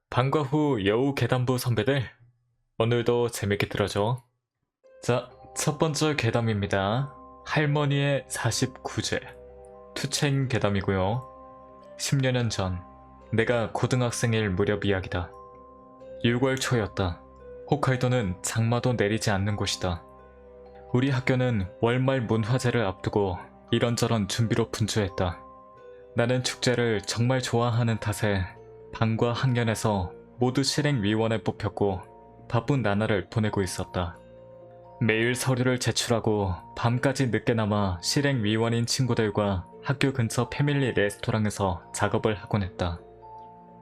방과 후 여우 계단부 선배들, 오늘도 재밌게 들어줘. 자, 첫 번째 괴담입니다. 할머니의 49제. 투첸 괴담이고요. 10여년 전, 내가 고등학생일 무렵 이야기다. 6월 초였다. 홋카이도는 장마도 내리지 않는 곳이다. 우리 학교는 월말 문화제를 앞두고 이런저런 준비로 분주했다. 나는 축제를 정말 좋아하는 탓에 반과 학년에서 모두 실행위원에 뽑혔고 바쁜 나날을 보내고 있었다. 매일 서류를 제출하고 밤까지 늦게 남아 실행위원인 친구들과 학교 근처 패밀리 레스토랑에서 작업을 하곤 했다.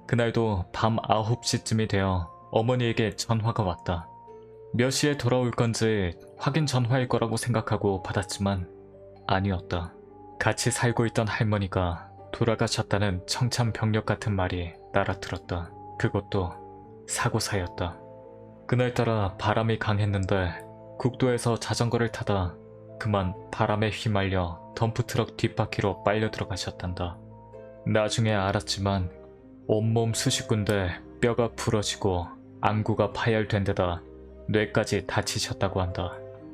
그날도 밤 9시쯤이 되어 어머니에게 전화가 왔다. 몇 시에 돌아올 건지 확인 전화일 거라고 생각하고 받았지만 아니었다. 같이 살고 있던 할머니가 돌아가셨다는 청천벽력 같은 말이 날아들었다. 그것도 사고사였다. 그날따라 바람이 강했는데 국도에서 자전거를 타다 그만 바람에 휘말려 덤프트럭 뒷바퀴로 빨려 들어가셨단다. 나중에 알았지만 온몸 수십 군데 뼈가 부러지고 안구가 파열된 데다 뇌까지 다치셨다고 한다.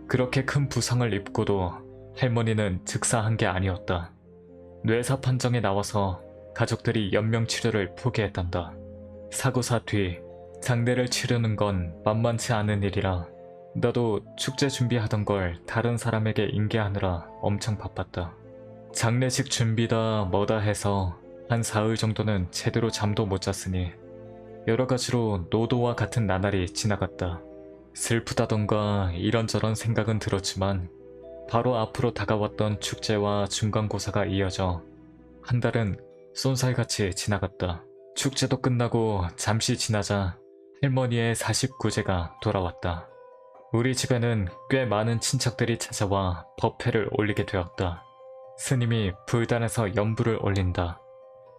그렇게 큰 부상을 입고도 할머니는 즉사한 게 아니었다. 뇌사 판정이 나와서 가족들이 연명치료를 포기했단다. 사고사 뒤 장례를 치르는 건 만만치 않은 일이라 나도 축제 준비하던 걸 다른 사람에게 인계하느라 엄청 바빴다. 장례식 준비다 뭐다 해서 한 사흘 정도는 제대로 잠도 못 잤으니 여러 가지로 노도와 같은 나날이 지나갔다. 슬프다던가 이런저런 생각은 들었지만 바로 앞으로 다가왔던 축제와 중간고사가 이어져 한 달은 쏜살같이 지나갔다. 축제도 끝나고 잠시 지나자 할머니의 49제가 돌아왔다. 우리 집에는 꽤 많은 친척들이 찾아와 법회를 올리게 되었다. 스님이 불단에서 연부를 올린다.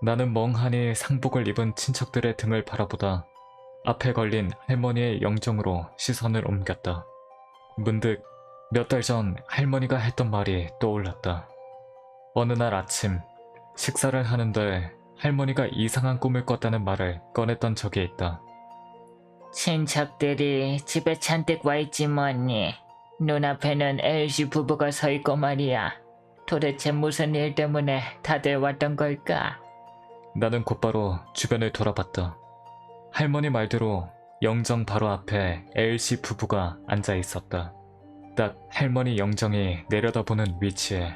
나는 멍하니 상복을 입은 친척들의 등을 바라보다 앞에 걸린 할머니의 영정으로 시선을 옮겼다. 문득 몇 달 전 할머니가 했던 말이 떠올랐다. 어느 날 아침 식사를 하는데 할머니가 이상한 꿈을 꿨다는 말을 꺼냈던 적이 있다. 친척들이 집에 잔뜩 와있지 뭐니. 눈앞에는 엘씨 부부가 서 있고 말이야. 도대체 무슨 일 때문에 다들 왔던 걸까? 나는 곧바로 주변을 돌아봤다. 할머니 말대로 영정 바로 앞에 L씨 부부가 앉아 있었다. 딱 할머니 영정이 내려다보는 위치에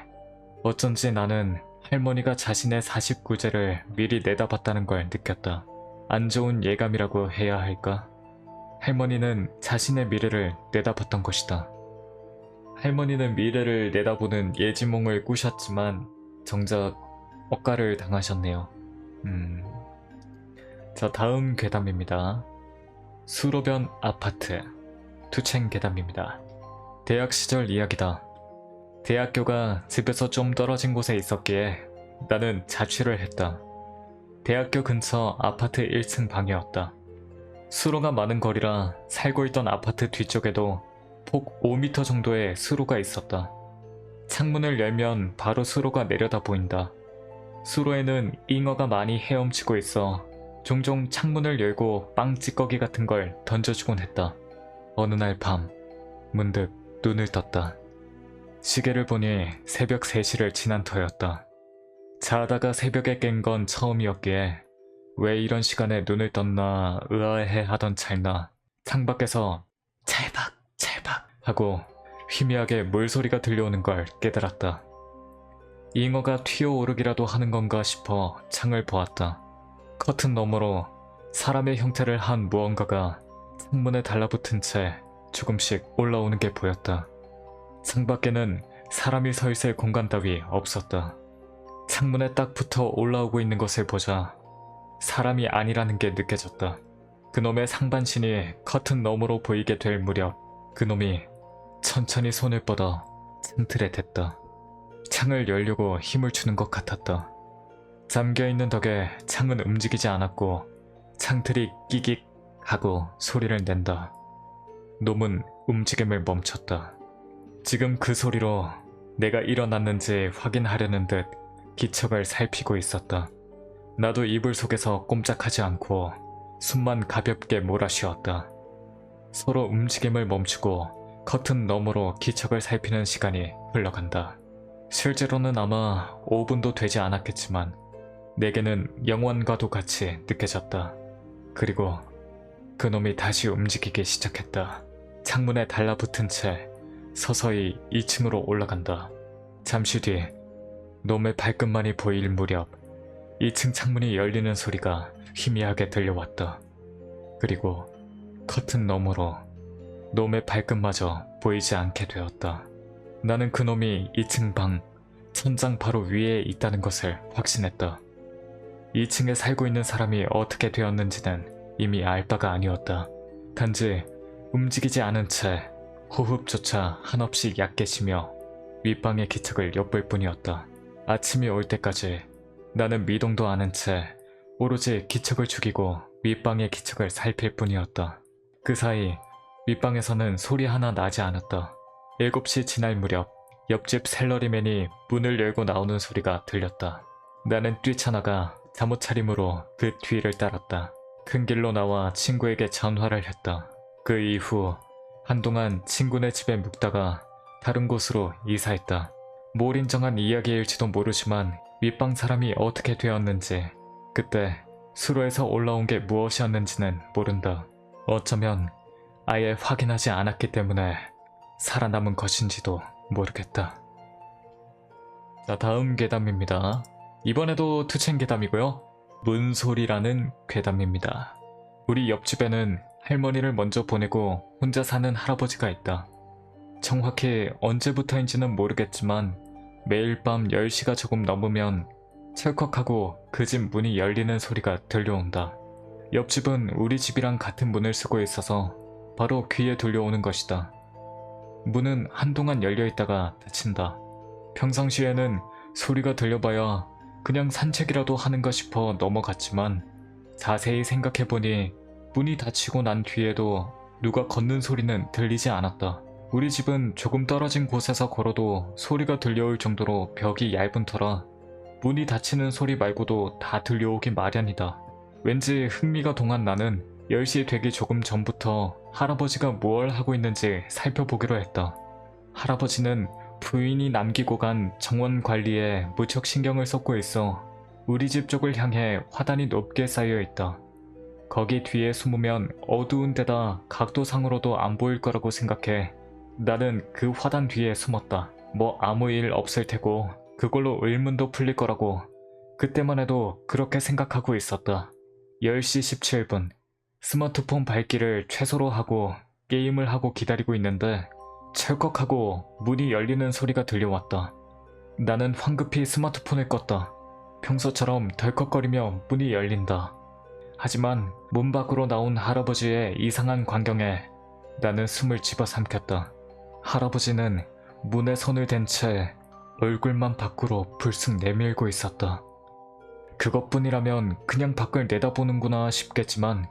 어쩐지 나는 할머니가 자신의 49제를 미리 내다봤다는 걸 느꼈다. 안 좋은 예감이라고 해야 할까? 할머니는 자신의 미래를 내다봤던 것이다. 할머니는 미래를 내다보는 예지몽을 꾸셨지만 정작 억가를 당하셨네요. 자, 다음 괴담입니다. 수로변 아파트. 투첸 괴담입니다. 대학 시절 이야기다. 대학교가 집에서 좀 떨어진 곳에 있었기에 나는 자취를 했다. 대학교 근처 아파트 1층 방이었다. 수로가 많은 거리라 살고 있던 아파트 뒤쪽에도 폭 5m 정도의 수로가 있었다. 창문을 열면 바로 수로가 내려다 보인다. 수로에는 잉어가 많이 헤엄치고 있어 종종 창문을 열고 빵 찌꺼기 같은 걸 던져주곤 했다. 어느 날 밤 문득 눈을 떴다. 시계를 보니 새벽 3시를 지난 터였다. 자다가 새벽에 깬 건 처음이었기에 왜 이런 시간에 눈을 떴나 의아해 하던 찰나 창밖에서 찰박 찰박 하고 희미하게 물소리가 들려오는 걸 깨달았다. 잉어가 튀어오르기라도 하는 건가 싶어 창을 보았다. 커튼 너머로 사람의 형태를 한 무언가가 창문에 달라붙은 채 조금씩 올라오는 게 보였다. 창밖에는 사람이 서 있을 공간 따위 없었다. 창문에 딱 붙어 올라오고 있는 것을 보자 사람이 아니라는 게 느껴졌다. 그놈의 상반신이 커튼 너머로 보이게 될 무렵 그놈이 천천히 손을 뻗어 창틀에 댔다. 창을 열려고 힘을 주는 것 같았다. 잠겨있는 덕에 창은 움직이지 않았고 창틀이 끼깃 하고 소리를 낸다. 놈은 움직임을 멈췄다. 지금 그 소리로 내가 일어났는지 확인하려는 듯 기척을 살피고 있었다. 나도 이불 속에서 꼼짝하지 않고 숨만 가볍게 몰아쉬었다. 서로 움직임을 멈추고 커튼 너머로 기척을 살피는 시간이 흘러간다. 실제로는 아마 5분도 되지 않았겠지만 내게는 영원과도 같이 느껴졌다. 그리고 그놈이 다시 움직이기 시작했다. 창문에 달라붙은 채 서서히 2층으로 올라간다. 잠시 뒤 놈의 발끝만이 보일 무렵 2층 창문이 열리는 소리가 희미하게 들려왔다. 그리고 커튼 너머로 놈의 발끝마저 보이지 않게 되었다. 나는 그놈이 2층 방 천장 바로 위에 있다는 것을 확신했다. 2층에 살고 있는 사람이 어떻게 되었는지는 이미 알 바가 아니었다. 단지 움직이지 않은 채 호흡조차 한없이 얕게 쉬며 윗방의 기척을 엿볼 뿐이었다. 아침이 올 때까지 나는 미동도 않은 채 오로지 기척을 죽이고 윗방의 기척을 살필 뿐이었다. 그 사이 윗방에서는 소리 하나 나지 않았다. 7시 지날 무렵 옆집 샐러리맨이 문을 열고 나오는 소리가 들렸다. 나는 뛰쳐나가 잠옷 차림으로 그 뒤를 따랐다. 큰 길로 나와 친구에게 전화를 했다. 그 이후 한동안 친구네 집에 묵다가 다른 곳으로 이사했다. 몰인정한 이야기일지도 모르지만 윗방 사람이 어떻게 되었는지, 그때 수로에서 올라온 게 무엇이었는지는 모른다. 어쩌면 아예 확인하지 않았기 때문에 살아남은 것인지도 모르겠다. 자, 다음 괴담입니다. 이번에도 투첸 괴담이고요. 문소리라는 괴담입니다. 우리 옆집에는 할머니를 먼저 보내고 혼자 사는 할아버지가 있다. 정확히 언제부터인지는 모르겠지만 매일 밤 10시가 조금 넘으면 철컥하고 그 집 문이 열리는 소리가 들려온다. 옆집은 우리 집이랑 같은 문을 쓰고 있어서 바로 귀에 들려오는 것이다. 문은 한동안 열려있다가 닫힌다. 평상시에는 소리가 들려봐야 그냥 산책이라도 하는가 싶어 넘어갔지만 자세히 생각해보니 문이 닫히고 난 뒤에도 누가 걷는 소리는 들리지 않았다. 우리 집은 조금 떨어진 곳에서 걸어도 소리가 들려올 정도로 벽이 얇은 터라 문이 닫히는 소리 말고도 다 들려오기 마련이다. 왠지 흥미가 동한 나는 10시 되기 조금 전부터 할아버지가 무얼 하고 있는지 살펴보기로 했다. 할아버지는 부인이 남기고 간 정원 관리에 무척 신경을 쏟고 있어 우리 집 쪽을 향해 화단이 높게 쌓여 있다. 거기 뒤에 숨으면 어두운 데다 각도상으로도 안 보일 거라고 생각해 나는 그 화단 뒤에 숨었다. 뭐 아무 일 없을 테고 그걸로 의문도 풀릴 거라고 그때만 해도 그렇게 생각하고 있었다. 10시 17분 스마트폰 밝기를 최소로 하고 게임을 하고 기다리고 있는데 철컥하고 문이 열리는 소리가 들려왔다. 나는 황급히 스마트폰을 껐다. 평소처럼 덜컥거리며 문이 열린다. 하지만 문 밖으로 나온 할아버지의 이상한 광경에 나는 숨을 집어삼켰다. 할아버지는 문에 손을 댄 채 얼굴만 밖으로 불쑥 내밀고 있었다. 그것뿐이라면 그냥 밖을 내다보는구나 싶겠지만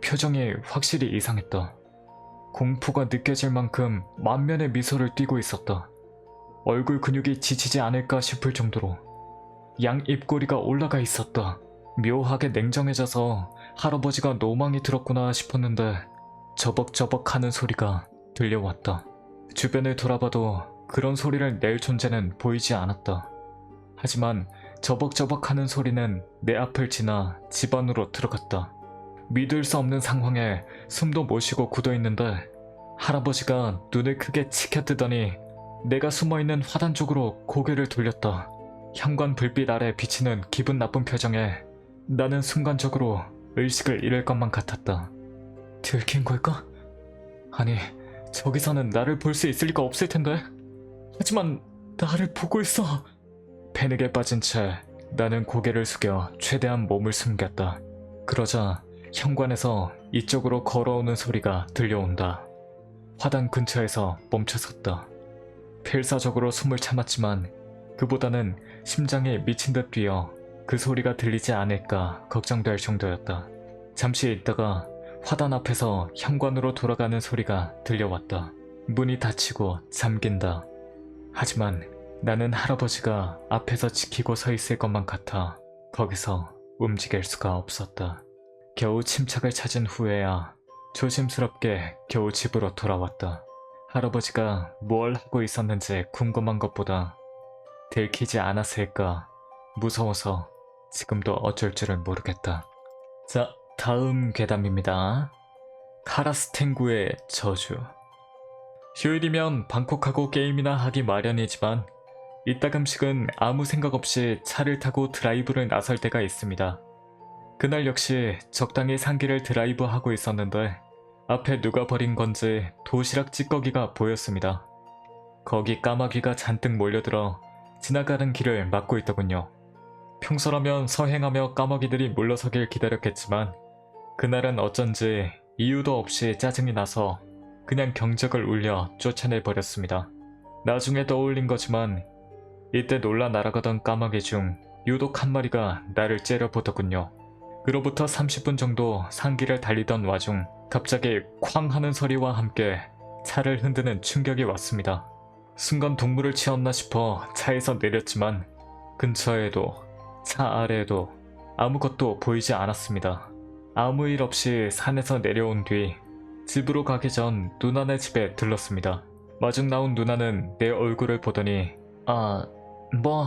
표정이 확실히 이상했다. 공포가 느껴질 만큼 만면의 미소를 띠고 있었다. 얼굴 근육이 지치지 않을까 싶을 정도로 양 입꼬리가 올라가 있었다. 묘하게 냉정해져서 할아버지가 노망이 들었구나 싶었는데 저벅저벅 하는 소리가 들려왔다. 주변을 돌아봐도 그런 소리를 낼 존재는 보이지 않았다. 하지만 저벅저벅 하는 소리는 내 앞을 지나 집 안으로 들어갔다. 믿을 수 없는 상황에 숨도 못 쉬고 굳어있는데 할아버지가 눈을 크게 치켜뜨더니 내가 숨어있는 화단 쪽으로 고개를 돌렸다. 현관 불빛 아래 비치는 기분 나쁜 표정에 나는 순간적으로 의식을 잃을 것만 같았다. 들킨 걸까? 아니, 저기서는 나를 볼 수 있을 리가 없을 텐데. 하지만 나를 보고 있어. 패닉에 빠진 채 나는 고개를 숙여 최대한 몸을 숨겼다. 그러자 현관에서 이쪽으로 걸어오는 소리가 들려온다. 화단 근처에서 멈춰섰다. 필사적으로 숨을 참았지만 그보다는 심장이 미친 듯 뛰어 그 소리가 들리지 않을까 걱정될 정도였다. 잠시 있다가 화단 앞에서 현관으로 돌아가는 소리가 들려왔다. 문이 닫히고 잠긴다. 하지만 나는 할아버지가 앞에서 지키고 서 있을 것만 같아 거기서 움직일 수가 없었다. 겨우 침착을 찾은 후에야 조심스럽게 겨우 집으로 돌아왔다. 할아버지가 뭘 하고 있었는지 궁금한 것보다 들키지 않았을까 무서워서 지금도 어쩔 줄을 모르겠다. 자, 다음 괴담입니다. 카라스텐구의 저주. 휴일이면 방콕하고 게임이나 하기 마련이지만 이따금씩은 아무 생각 없이 차를 타고 드라이브를 나설 때가 있습니다. 그날 역시 적당히 상기를 드라이브하고 있었는데 앞에 누가 버린 건지 도시락 찌꺼기가 보였습니다. 거기 까마귀가 잔뜩 몰려들어 지나가는 길을 막고 있더군요. 평소라면 서행하며 까마귀들이 물러서길 기다렸겠지만 그날은 어쩐지 이유도 없이 짜증이 나서 그냥 경적을 울려 쫓아내버렸습니다. 나중에 떠올린 거지만 이때 놀라 날아가던 까마귀 중 유독 한 마리가 나를 째려보더군요. 그로부터 30분 정도 상기를 달리던 와중 갑자기 쾅 하는 소리와 함께 차를 흔드는 충격이 왔습니다. 순간 동물을 치었나 싶어 차에서 내렸지만 근처에도 차 아래에도 아무것도 보이지 않았습니다. 아무 일 없이 산에서 내려온 뒤 집으로 가기 전 누나네 집에 들렀습니다. 마중 나온 누나는 내 얼굴을 보더니 뭐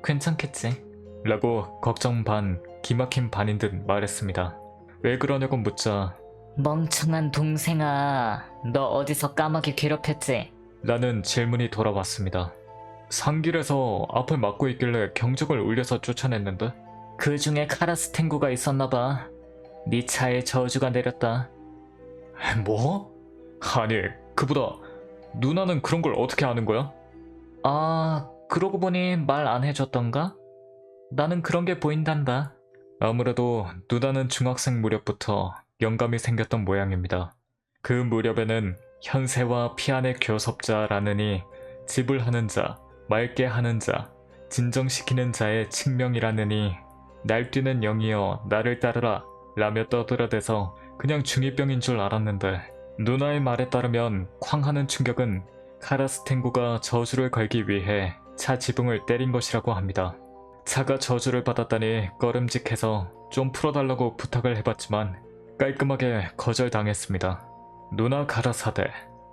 괜찮겠지 라고 걱정 반 기막힌 반인 듯 말했습니다. 왜 그러냐고 묻자 멍청한 동생아, 너 어디서 까마귀 괴롭혔지? 라는 질문이 돌아왔습니다. 산길에서 앞을 막고 있길래 경적을 울려서 쫓아냈는데 그 중에 카라스텐구가 있었나봐. 네 차에 저주가 내렸다. 뭐? 아니 그보다 누나는 그런 걸 어떻게 아는 거야? 그러고 보니 말 안 해줬던가? 나는 그런 게 보인단다. 아무래도 누나는 중학생 무렵부터 영감이 생겼던 모양입니다. 그 무렵에는 현세와 피안의 교섭자라느니 집을 하는 자, 맑게 하는 자, 진정시키는 자의 칙명이라느니 날뛰는 영이여 나를 따르라 라며 떠들어대서 그냥 중2병인 줄 알았는데 누나의 말에 따르면 쾅하는 충격은 카라스텐구가 저주를 걸기 위해 차 지붕을 때린 것이라고 합니다. 차가 저주를 받았다니 꺼름직해서 좀 풀어달라고 부탁을 해봤지만 깔끔하게 거절당했습니다. 누나 가라사대.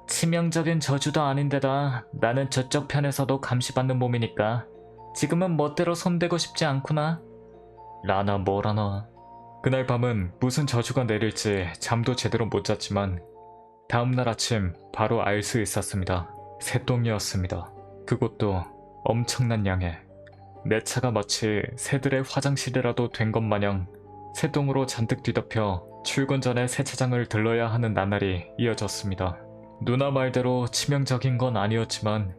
치명적인 저주도 아닌데다 나는 저쪽 편에서도 감시받는 몸이니까 지금은 멋대로 손대고 싶지 않구나. 라나 뭐라나. 그날 밤은 무슨 저주가 내릴지 잠도 제대로 못 잤지만 다음날 아침 바로 알 수 있었습니다. 새똥이었습니다. 그것도 엄청난 양의. 내 차가 마치 새들의 화장실이라도 된 것 마냥 새똥으로 잔뜩 뒤덮여 출근 전에 세차장을 들러야 하는 나날이 이어졌습니다. 누나 말대로 치명적인 건 아니었지만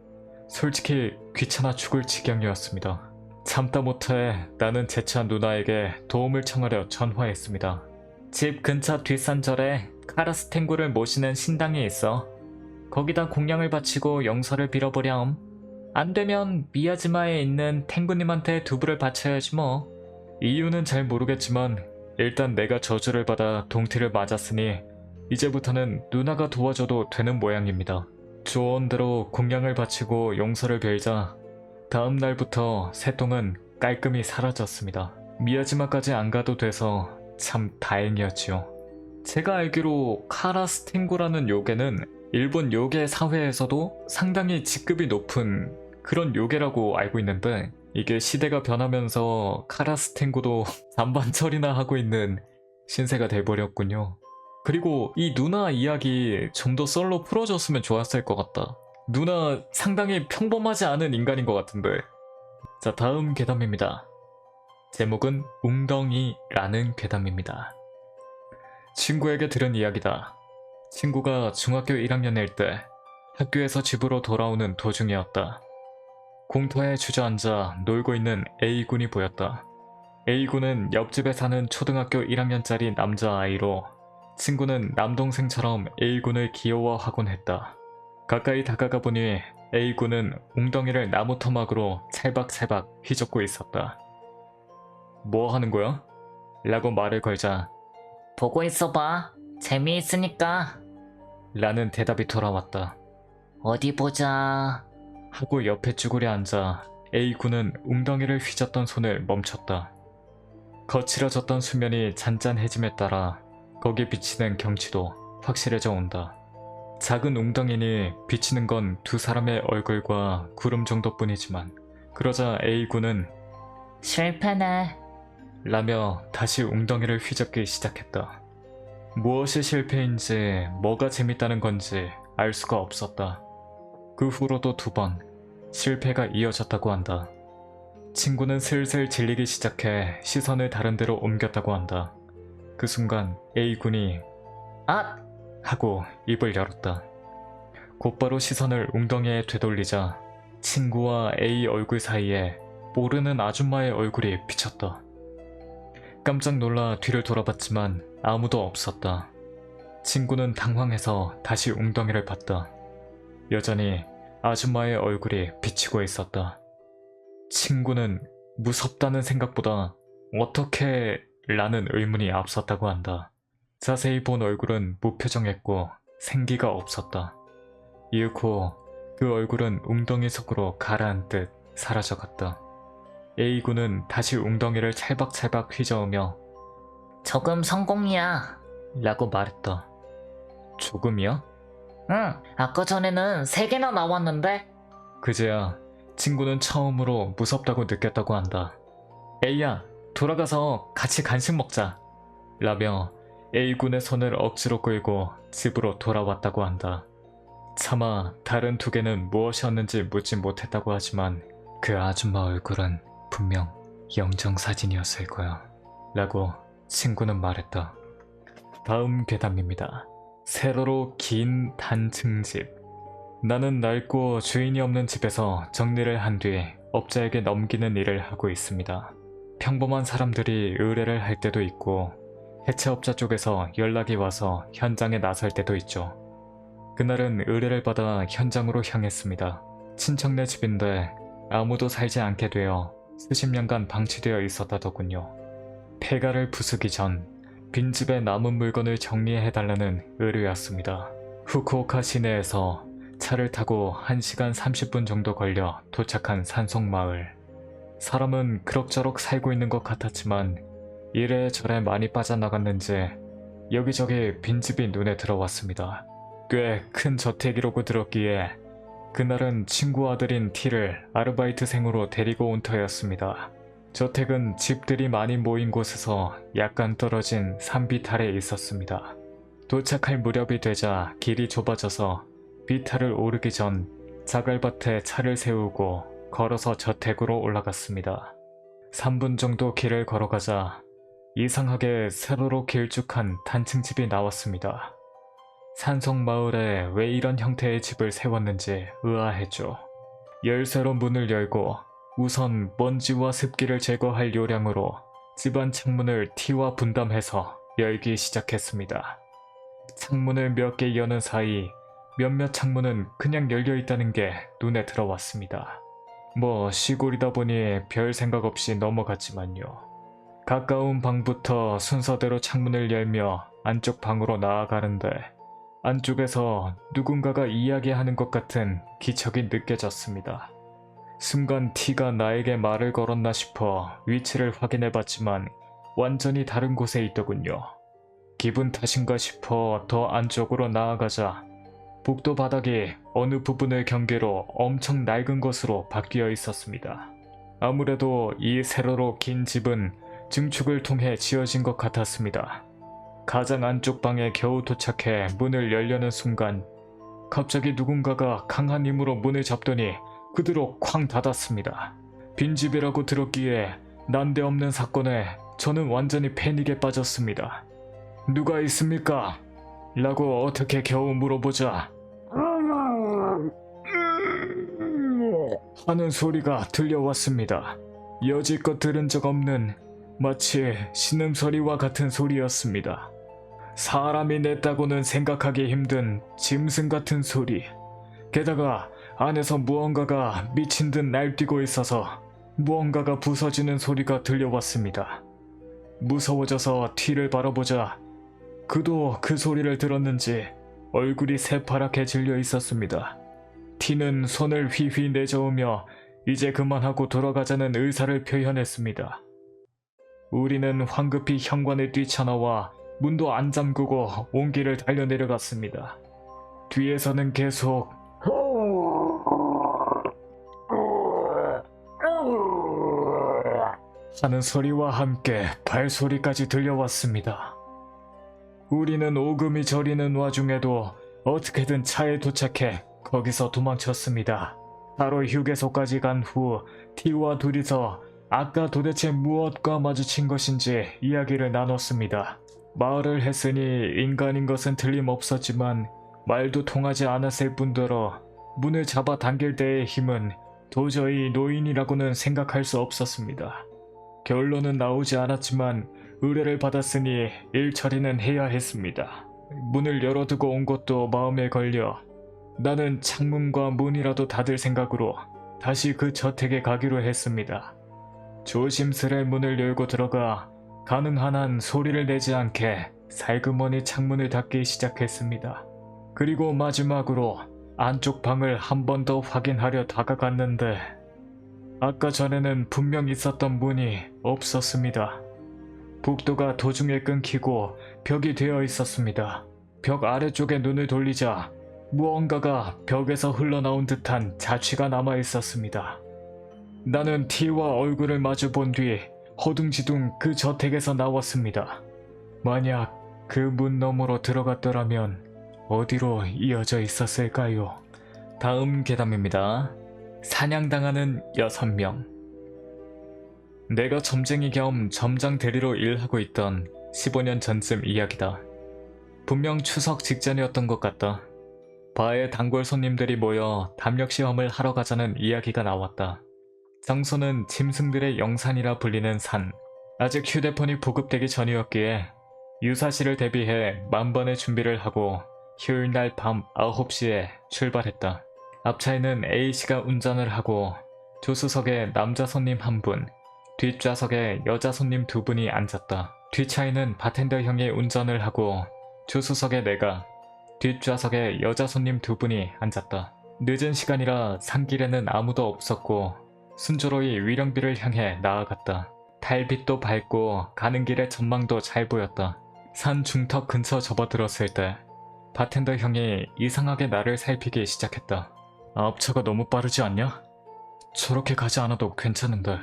솔직히 귀찮아 죽을 지경이었습니다. 참다 못해 나는 제차 누나에게 도움을 청하려 전화했습니다. 집 근처 뒷산절에 카라스텐구를 모시는 신당이 있어. 거기다 공양을 바치고 용서를 빌어보렴. 안 되면 미야지마에 있는 탱구님한테 두부를 바쳐야지 뭐. 이유는 잘 모르겠지만 일단 내가 저주를 받아 동티를 맞았으니 이제부터는 누나가 도와줘도 되는 모양입니다. 조언대로 공양을 바치고 용서를 빌자 다음 날부터 새똥은 깔끔히 사라졌습니다. 미야지마까지 안 가도 돼서 참 다행이었지요. 제가 알기로 카라스텐구라는 요괴는 일본 요괴 사회에서도 상당히 직급이 높은 그런 요괴라고 알고 있는데 이게 시대가 변하면서 카라스텐구도 잔반 처리나 하고 있는 신세가 돼버렸군요. 그리고 이 누나 이야기 좀 더 썰로 풀어줬으면 좋았을 것 같다. 누나 상당히 평범하지 않은 인간인 것 같은데. 자, 다음 괴담입니다. 제목은 웅덩이라는 괴담입니다. 친구에게 들은 이야기다. 친구가 중학교 1학년일 때 학교에서 집으로 돌아오는 도중이었다. 공터에 주저앉아 놀고 있는 A군이 보였다. A군은 옆집에 사는 초등학교 1학년짜리 남자아이로 친구는 남동생처럼 A군을 귀여워하곤 했다. 가까이 다가가 보니 A군은 웅덩이를 나무 토막으로 찰박찰박 휘젓고 있었다. 뭐 하는 거야? 라고 말을 걸자 보고 있어봐. 재미있으니까. 라는 대답이 돌아왔다. 어디 보자. 하고 옆에 쭈그려 앉아 A군은 웅덩이를 휘젓던 손을 멈췄다. 거칠어졌던 수면이 잔잔해짐에 따라 거기에 비치는 경치도 확실해져 온다. 작은 웅덩이니 비치는 건 두 사람의 얼굴과 구름 정도뿐이지만 그러자 A군은 실패네. 라며 다시 웅덩이를 휘젓기 시작했다. 무엇이 실패인지 뭐가 재밌다는 건지 알 수가 없었다. 그 후로도 2번 실패가 이어졌다고 한다. 친구는 슬슬 질리기 시작해 시선을 다른 데로 옮겼다고 한다. 그 순간 A군이 아! 하고 입을 열었다. 곧바로 시선을 웅덩이에 되돌리자 친구와 A 얼굴 사이에 모르는 아줌마의 얼굴이 비쳤다. 깜짝 놀라 뒤를 돌아봤지만 아무도 없었다. 친구는 당황해서 다시 웅덩이를 봤다. 여전히 아줌마의 얼굴이 비치고 있었다. 친구는 무섭다는 생각보다 어떻게 라는 의문이 앞섰다고 한다. 자세히 본 얼굴은 무표정했고 생기가 없었다. 이윽고 그 얼굴은 웅덩이 속으로 가라앉듯 사라져갔다. A군은 다시 웅덩이를 찰박찰박 휘저으며 조금 성공이야. 라고 말했다. 조금이야? 응, 아까 전에는 3개나 나왔는데? 그제야 친구는 처음으로 무섭다고 느꼈다고 한다. A야, 돌아가서 같이 간식 먹자. 라며 A군의 손을 억지로 끌고 집으로 돌아왔다고 한다. 차마 다른 2개는 무엇이었는지 묻지 못했다고 하지만 그 아줌마 얼굴은 분명 영정사진이었을 거야. 라고 친구는 말했다. 다음 괴담입니다. 세로로 긴 단층집. 나는 낡고 주인이 없는 집에서 정리를 한 뒤 업자에게 넘기는 일을 하고 있습니다. 평범한 사람들이 의뢰를 할 때도 있고 해체업자 쪽에서 연락이 와서 현장에 나설 때도 있죠. 그날은 의뢰를 받아 현장으로 향했습니다. 친척네 집인데 아무도 살지 않게 되어 수십 년간 방치되어 있었다더군요. 폐가를 부수기 전 빈집에 남은 물건을 정리해달라는 의뢰였습니다. 후쿠오카 시내에서 차를 타고 1시간 30분 정도 걸려 도착한 산속마을. 사람은 그럭저럭 살고 있는 것 같았지만 이래저래 많이 빠져나갔는지 여기저기 빈집이 눈에 들어왔습니다. 꽤 큰 저택이라고 들었기에 그날은 친구 아들인 T를 아르바이트생으로 데리고 온 터였습니다. 저택은 집들이 많이 모인 곳에서 약간 떨어진 산 비탈에 있었습니다. 도착할 무렵이 되자 길이 좁아져서 비탈을 오르기 전 자갈밭에 차를 세우고 걸어서 저택으로 올라갔습니다. 3분 정도 길을 걸어가자 이상하게 세로로 길쭉한 단층집이 나왔습니다. 산속마을에 왜 이런 형태의 집을 세웠는지 의아했죠. 열쇠로 문을 열고 우선 먼지와 습기를 제거할 요량으로 집안 창문을 T와 분담해서 열기 시작했습니다. 창문을 몇 개 여는 사이 몇몇 창문은 그냥 열려 있다는 게 눈에 들어왔습니다. 뭐 시골이다 보니 별 생각 없이 넘어갔지만요. 가까운 방부터 순서대로 창문을 열며 안쪽 방으로 나아가는데 안쪽에서 누군가가 이야기하는 것 같은 기척이 느껴졌습니다. 순간 T가 나에게 말을 걸었나 싶어 위치를 확인해봤지만 완전히 다른 곳에 있더군요. 기분 탓인가 싶어 더 안쪽으로 나아가자 복도 바닥이 어느 부분을 경계로 엄청 낡은 것으로 바뀌어 있었습니다. 아무래도 이 세로로 긴 집은 증축을 통해 지어진 것 같았습니다. 가장 안쪽 방에 겨우 도착해 문을 열려는 순간 갑자기 누군가가 강한 힘으로 문을 잡더니 그대로 쾅 닫았습니다. 빈집이라고 들었기에 난데없는 사건에 저는 완전히 패닉에 빠졌습니다. 누가 있습니까? 라고 어떻게 겨우 물어보자 하는 소리가 들려왔습니다. 여지껏 들은 적 없는 마치 신음소리와 같은 소리였습니다. 사람이 냈다고는 생각하기 힘든 짐승 같은 소리. 게다가 안에서 무언가가 미친 듯 날뛰고 있어서 무언가가 부서지는 소리가 들려왔습니다. 무서워져서 T를 바라보자 그도 그 소리를 들었는지 얼굴이 새파랗게 질려 있었습니다. T는 손을 휘휘 내저으며 이제 그만하고 돌아가자는 의사를 표현했습니다. 우리는 황급히 현관에 뛰쳐나와 문도 안 잠그고 온 길을 달려내려갔습니다. 뒤에서는 계속 하는 소리와 함께 발소리까지 들려왔습니다. 우리는 오금이 저리는 와중에도 어떻게든 차에 도착해 거기서 도망쳤습니다. 바로 휴게소까지 간 후 T와 둘이서 아까 도대체 무엇과 마주친 것인지 이야기를 나눴습니다. 말을 했으니 인간인 것은 틀림없었지만 말도 통하지 않았을 뿐더러 문을 잡아 당길 때의 힘은 도저히 노인이라고는 생각할 수 없었습니다. 결론은 나오지 않았지만 의뢰를 받았으니 일 처리는 해야 했습니다. 문을 열어두고 온 것도 마음에 걸려 나는 창문과 문이라도 닫을 생각으로 다시 그 저택에 가기로 했습니다. 조심스레 문을 열고 들어가 가능한 한 소리를 내지 않게 살그머니 창문을 닫기 시작했습니다. 그리고 마지막으로 안쪽 방을 한 번 더 확인하려 다가갔는데 아까 전에는 분명 있었던 문이 없었습니다. 복도가 도중에 끊기고 벽이 되어 있었습니다. 벽 아래쪽에 눈을 돌리자 무언가가 벽에서 흘러나온 듯한 자취가 남아 있었습니다. 나는 T와 얼굴을 마주 본 뒤 허둥지둥 그 저택에서 나왔습니다. 만약 그 문 너머로 들어갔더라면 어디로 이어져 있었을까요? 다음 괴담입니다. 사냥당하는 6명. 내가 점쟁이 겸 점장 대리로 일하고 있던 15년 전쯤 이야기다. 분명 추석 직전이었던 것 같다. 바에 단골 손님들이 모여 담력시험을 하러 가자는 이야기가 나왔다. 장소는 짐승들의 영산이라 불리는 산. 아직 휴대폰이 보급되기 전이었기에 유사시를 대비해 만반의 준비를 하고 휴일날 밤 9시에 출발했다. 앞차에는 A씨가 운전을 하고 조수석에 남자 손님 1분, 뒷좌석에 여자 손님 2분이 앉았다. 뒷차에는 바텐더 형이 운전을 하고 조수석에 내가, 뒷좌석에 여자 손님 2분이 앉았다. 늦은 시간이라 산길에는 아무도 없었고 순조로이 위령비를 향해 나아갔다. 달빛도 밝고 가는 길의 전망도 잘 보였다. 산 중턱 근처 접어들었을 때 바텐더 형이 이상하게 나를 살피기 시작했다. 앞차가 너무 빠르지 않냐? 저렇게 가지 않아도 괜찮은데.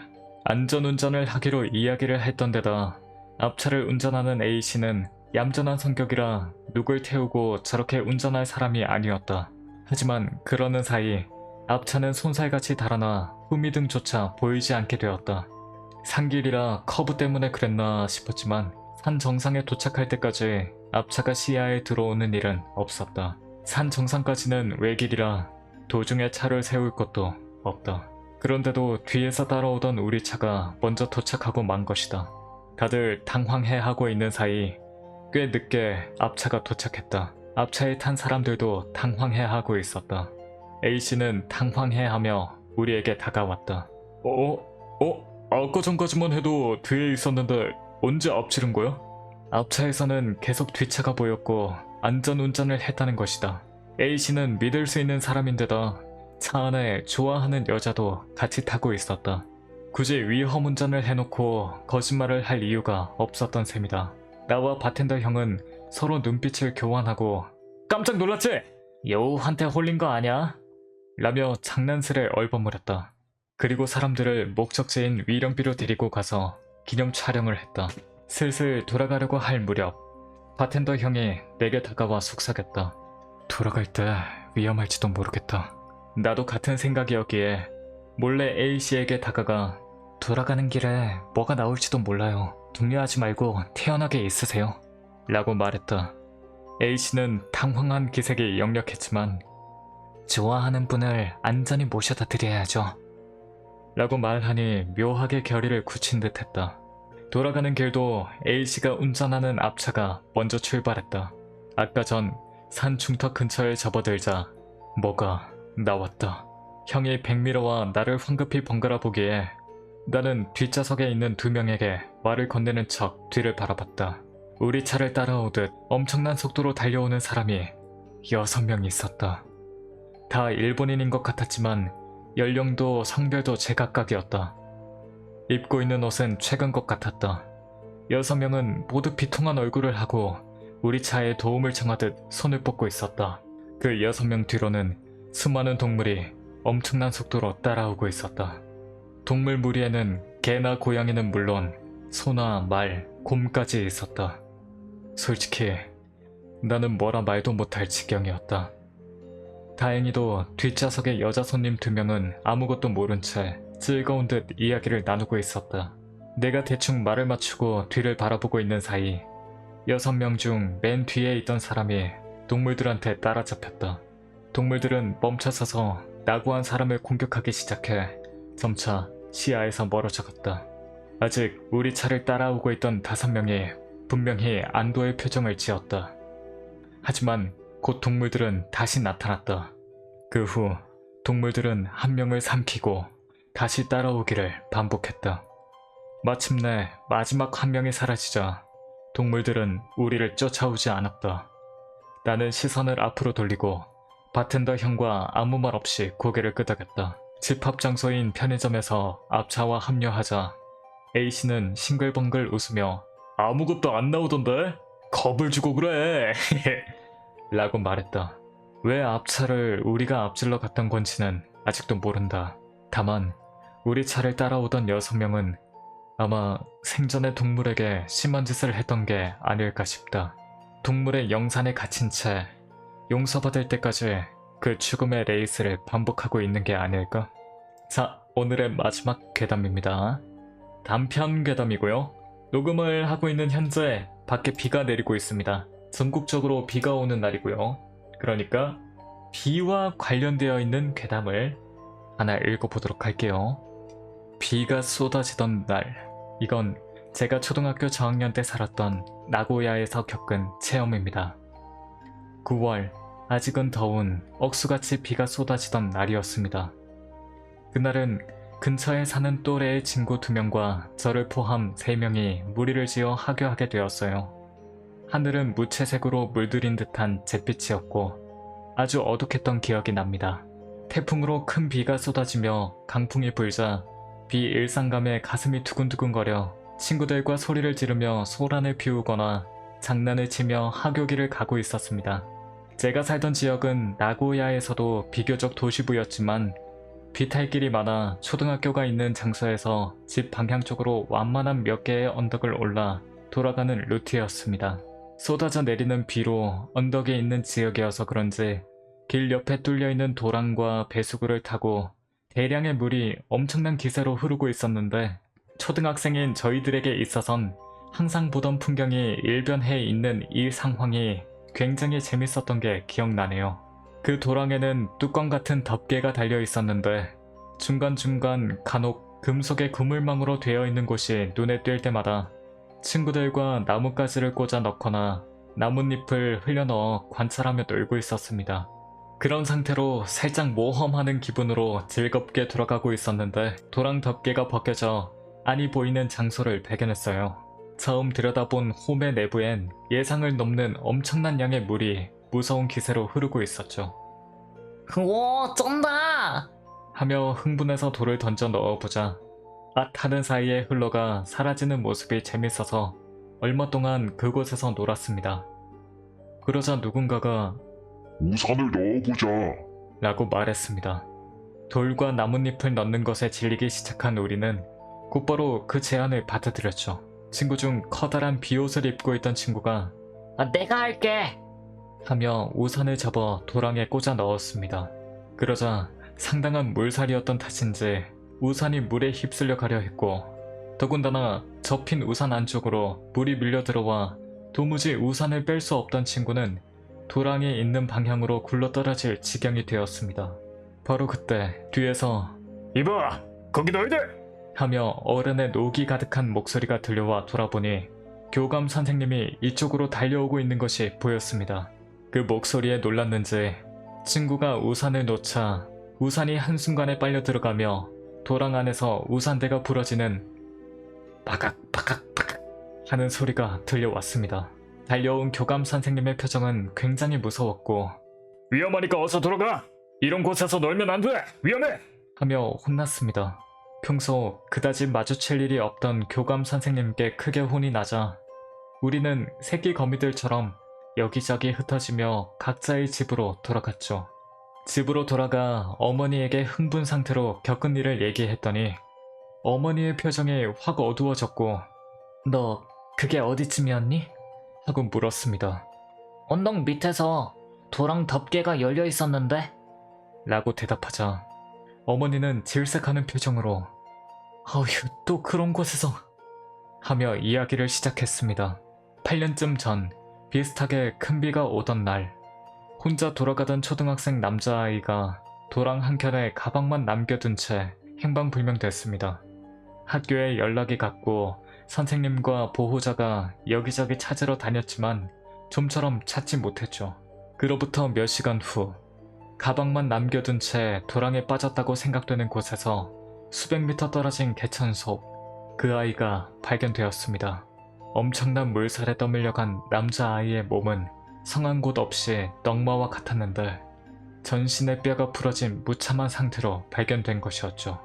안전운전을 하기로 이야기를 했던 데다 앞차를 운전하는 A씨는 얌전한 성격이라 누굴 태우고 저렇게 운전할 사람이 아니었다. 하지만 그러는 사이 앞차는 손살같이 달아나 후미등조차 보이지 않게 되었다. 산길이라 커브 때문에 그랬나 싶었지만 산 정상에 도착할 때까지 앞차가 시야에 들어오는 일은 없었다. 산 정상까지는 외길이라 도중에 차를 세울 것도 없다. 그런데도 뒤에서 따라오던 우리 차가 먼저 도착하고 만 것이다. 다들 당황해하고 있는 사이 꽤 늦게 앞차가 도착했다. 앞차에 탄 사람들도 당황해하고 있었다. A씨는 당황해하며 우리에게 다가왔다. 아까 전까지만 해도 뒤에 있었는데 언제 앞지른 거야? 앞차에서는 계속 뒷차가 보였고 안전운전을 했다는 것이다. A씨는 믿을 수 있는 사람인데다 차 안에 좋아하는 여자도 같이 타고 있었다. 굳이 위험운전을 해놓고 거짓말을 할 이유가 없었던 셈이다. 나와 바텐더 형은 서로 눈빛을 교환하고 깜짝 놀랐지? 여우한테 홀린 거 아냐? 라며 장난스레 얼버무렸다. 그리고 사람들을 목적지인 위령비로 데리고 가서 기념 촬영을 했다. 슬슬 돌아가려고 할 무렵 바텐더 형이 내게 다가와 속삭였다. 돌아갈 때 위험할지도 모르겠다. 나도 같은 생각이었기에 몰래 A씨에게 다가가 돌아가는 길에 뭐가 나올지도 몰라요. 동요하지 말고 태연하게 있으세요. 라고 말했다. A씨는 당황한 기색이 역력했지만 좋아하는 분을 안전히 모셔다 드려야죠. 라고 말하니 묘하게 결의를 굳힌 듯 했다. 돌아가는 길도 A씨가 운전하는 앞차가 먼저 출발했다. 아까 전 산 중턱 근처에 접어들자 뭐가 나왔다. 형이 백미러와 나를 황급히 번갈아 보기에 나는 뒷좌석에 있는 2명에게 말을 건네는 척 뒤를 바라봤다. 우리 차를 따라오듯 엄청난 속도로 달려오는 사람이 6명 있었다. 다 일본인인 것 같았지만 연령도 성별도 제각각이었다. 입고 있는 옷은 최근 것 같았다. 6명은 모두 비통한 얼굴을 하고 우리 차에 도움을 청하듯 손을 뻗고 있었다. 그 6명 뒤로는 수많은 동물이 엄청난 속도로 따라오고 있었다. 동물 무리에는 개나 고양이는 물론 소나 말, 곰까지 있었다. 솔직히 나는 뭐라 말도 못할 지경이었다. 다행히도 뒷좌석의 여자 손님 2명은 아무것도 모른 채 즐거운 듯 이야기를 나누고 있었다. 내가 대충 말을 맞추고 뒤를 바라보고 있는 사이 6명 중 맨 뒤에 있던 사람이 동물들한테 따라잡혔다. 동물들은 멈춰서서 나고한 사람을 공격하기 시작해 점차 시야에서 멀어져 갔다. 아직 우리 차를 따라오고 있던 5명이 분명히 안도의 표정을 지었다. 하지만 곧 동물들은 다시 나타났다. 그 후 동물들은 한 명을 삼키고 다시 따라오기를 반복했다. 마침내 마지막 한 명이 사라지자 동물들은 우리를 쫓아오지 않았다. 나는 시선을 앞으로 돌리고 바텐더 형과 아무 말 없이 고개를 끄덕였다. 집합 장소인 편의점에서 앞차와 합류하자 A씨는 싱글벙글 웃으며 아무것도 안 나오던데? 겁을 주고 그래 라고 말했다. 왜 앞차를 우리가 앞질러 갔던 건지는 아직도 모른다. 다만 우리 차를 따라오던 6명은 아마 생전에 동물에게 심한 짓을 했던 게 아닐까 싶다. 동물의 영산에 갇힌 채 용서받을 때까지 그 죽음의 레이스를 반복하고 있는 게 아닐까? 자, 오늘의 마지막 괴담입니다. 단편 괴담이고요. 녹음을 하고 있는 현재 밖에 비가 내리고 있습니다. 전국적으로 비가 오는 날이고요. 그러니까 비와 관련되어 있는 괴담을 하나 읽어보도록 할게요. 비가 쏟아지던 날. 이건 제가 초등학교 저학년 때 살았던 나고야에서 겪은 체험입니다. 9월, 아직은 더운 억수같이 비가 쏟아지던 날이었습니다. 그날은 근처에 사는 또래의 친구 2명과 저를 포함 3명이 무리를 지어 하교하게 되었어요. 하늘은 무채색으로 물들인 듯한 잿빛이었고 아주 어둑했던 기억이 납니다. 태풍으로 큰 비가 쏟아지며 강풍이 불자 비 일상감에 가슴이 두근두근거려 친구들과 소리를 지르며 소란을 피우거나 장난을 치며 하교길을 가고 있었습니다. 제가 살던 지역은 나고야에서도 비교적 도시부였지만 비탈길이 많아 초등학교가 있는 장소에서 집 방향 쪽으로 완만한 몇 개의 언덕을 올라 돌아가는 루트였습니다. 쏟아져 내리는 비로 언덕에 있는 지역이어서 그런지 길 옆에 뚫려있는 도랑과 배수구를 타고 대량의 물이 엄청난 기세로 흐르고 있었는데 초등학생인 저희들에게 있어선 항상 보던 풍경이 일변해 있는 이 상황이 굉장히 재밌었던 게 기억나네요. 그 도랑에는 뚜껑 같은 덮개가 달려 있었는데 중간중간 간혹 금속의 그물망으로 되어 있는 곳이 눈에 띌 때마다 친구들과 나뭇가지를 꽂아 넣거나 나뭇잎을 흘려넣어 관찰하며 놀고 있었습니다. 그런 상태로 살짝 모험하는 기분으로 즐겁게 돌아가고 있었는데 도랑 덮개가 벗겨져 안이 보이는 장소를 발견했어요. 처음 들여다본 홈의 내부엔 예상을 넘는 엄청난 양의 물이 무서운 기세로 흐르고 있었죠. 우와, 쩐다! 하며 흥분해서 돌을 던져 넣어보자 하는 사이에 흘러가 사라지는 모습이 재밌어서 얼마 동안 그곳에서 놀았습니다. 그러자 누군가가 우산을 넣어보자. 라고 말했습니다. 돌과 나뭇잎을 넣는 것에 질리기 시작한 우리는 곧바로 그 제안을 받아들였죠. 친구 중 커다란 비옷을 입고 있던 친구가 내가 할게! 하며 우산을 접어 도랑에 꽂아 넣었습니다. 그러자 상당한 물살이었던 탓인지 우산이 물에 휩쓸려 가려 했고 더군다나 접힌 우산 안쪽으로 물이 밀려 들어와 도무지 우산을 뺄 수 없던 친구는 도랑에 있는 방향으로 굴러떨어질 지경이 되었습니다. 바로 그때 뒤에서 이봐, 거기 너희들! 하며 어른의 녹이 가득한 목소리가 들려와 돌아보니 교감 선생님이 이쪽으로 달려오고 있는 것이 보였습니다. 그 목소리에 놀랐는지 친구가 우산을 놓자 우산이 한순간에 빨려 들어가며 도랑 안에서 우산대가 부러지는 빠각빠각빠각 하는 소리가 들려왔습니다. 달려온 교감 선생님의 표정은 굉장히 무서웠고 위험하니까 어서 들어가! 이런 곳에서 놀면 안 돼! 위험해! 하며 혼났습니다. 평소 그다지 마주칠 일이 없던 교감 선생님께 크게 혼이 나자 우리는 새끼 거미들처럼 여기저기 흩어지며 각자의 집으로 돌아갔죠. 집으로 돌아가 어머니에게 흥분 상태로 겪은 일을 얘기했더니 어머니의 표정이 확 어두워졌고 너 그게 어디쯤이었니? 하고 물었습니다. 언덕 밑에서 도랑 덮개가 열려 있었는데? 라고 대답하자 어머니는 질색하는 표정으로 어휴 또 그런 곳에서 하며 이야기를 시작했습니다. 8년쯤 전 비슷하게 큰 비가 오던 날 혼자 돌아가던 초등학생 남자아이가 도랑 한켠에 가방만 남겨둔 채 행방불명됐습니다. 학교에 연락이 갔고 선생님과 보호자가 여기저기 찾으러 다녔지만 좀처럼 찾지 못했죠. 그로부터 몇 시간 후 가방만 남겨둔 채 도랑에 빠졌다고 생각되는 곳에서 수백 미터 떨어진 개천 속 그 아이가 발견되었습니다. 엄청난 물살에 떠밀려간 남자아이의 몸은 성한 곳 없이 넝마와 같았는데 전신의 뼈가 부러진 무참한 상태로 발견된 것이었죠.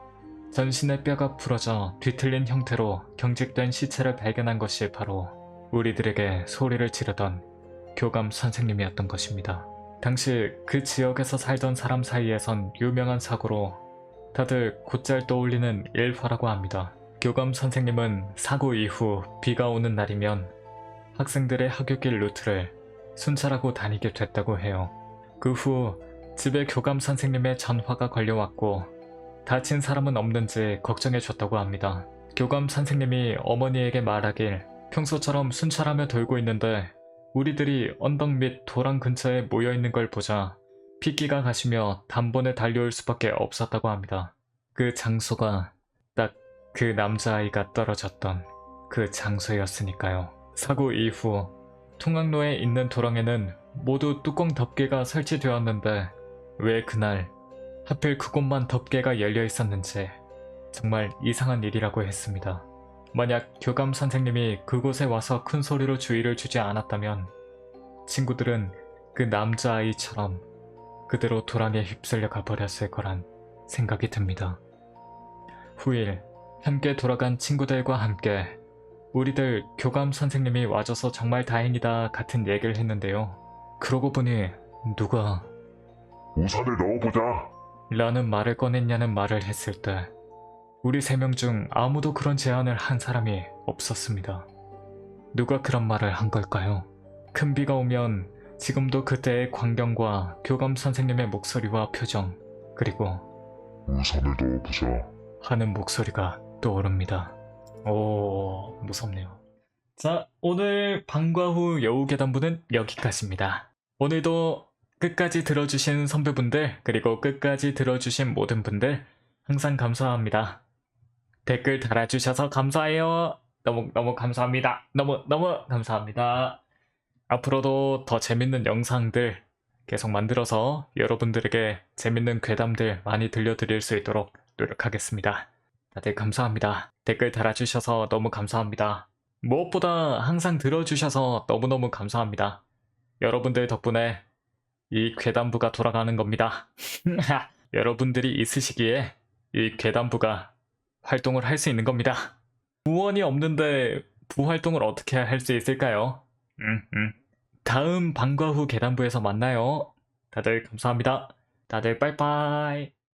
전신의 뼈가 부러져 뒤틀린 형태로 경직된 시체를 발견한 것이 바로 우리들에게 소리를 지르던 교감 선생님이었던 것입니다. 당시 그 지역에서 살던 사람 사이에선 유명한 사고로 다들 곧잘 떠올리는 일화라고 합니다. 교감 선생님은 사고 이후 비가 오는 날이면 학생들의 하굣길 루트를 순찰하고 다니게 됐다고 해요. 그 후 집에 교감 선생님의 전화가 걸려왔고 다친 사람은 없는지 걱정해줬다고 합니다. 교감 선생님이 어머니에게 말하길 평소처럼 순찰하며 돌고 있는데 우리들이 언덕 및 도랑 근처에 모여있는 걸 보자 핏기가 가시며 단번에 달려올 수밖에 없었다고 합니다. 그 장소가 딱 그 남자아이가 떨어졌던 그 장소였으니까요. 사고 이후 통학로에 있는 도랑에는 모두 뚜껑 덮개가 설치되었는데 왜 그날 하필 그곳만 덮개가 열려 있었는지 정말 이상한 일이라고 했습니다. 만약 교감 선생님이 그곳에 와서 큰 소리로 주의를 주지 않았다면 친구들은 그 남자아이처럼 그대로 도랑에 휩쓸려 가버렸을 거란 생각이 듭니다. 후일 함께 돌아간 친구들과 함께 우리들 교감 선생님이 와줘서 정말 다행이다 같은 얘기를 했는데요. 그러고 보니 누가 우산을 넣어보자. 라는 말을 꺼냈냐는 말을 했을 때 우리 3명 중 아무도 그런 제안을 한 사람이 없었습니다. 누가 그런 말을 한 걸까요? 큰 비가 오면 지금도 그때의 광경과 교감 선생님의 목소리와 표정 그리고 우산을 넣어보자. 하는 목소리가 떠오릅니다. 오 무섭네요. 자 오늘 방과 후 여우계단부는 여기까지입니다. 오늘도 끝까지 들어주신 선배분들 그리고 끝까지 들어주신 모든 분들 항상 감사합니다. 댓글 달아주셔서 감사해요. 너무 감사합니다. 너무 감사합니다. 앞으로도 더 재밌는 영상들 계속 만들어서 여러분들에게 재밌는 괴담들 많이 들려드릴 수 있도록 노력하겠습니다. 다들 감사합니다. 댓글 달아주셔서 너무 감사합니다. 무엇보다 항상 들어주셔서 너무너무 감사합니다. 여러분들 덕분에 이 괴담부가 돌아가는 겁니다. 여러분들이 있으시기에 이 괴담부가 활동을 할 수 있는 겁니다. 부원이 없는데 부활동을 어떻게 할 수 있을까요? 다음 방과 후 괴담부에서 만나요. 다들 감사합니다. 다들 빠이빠이.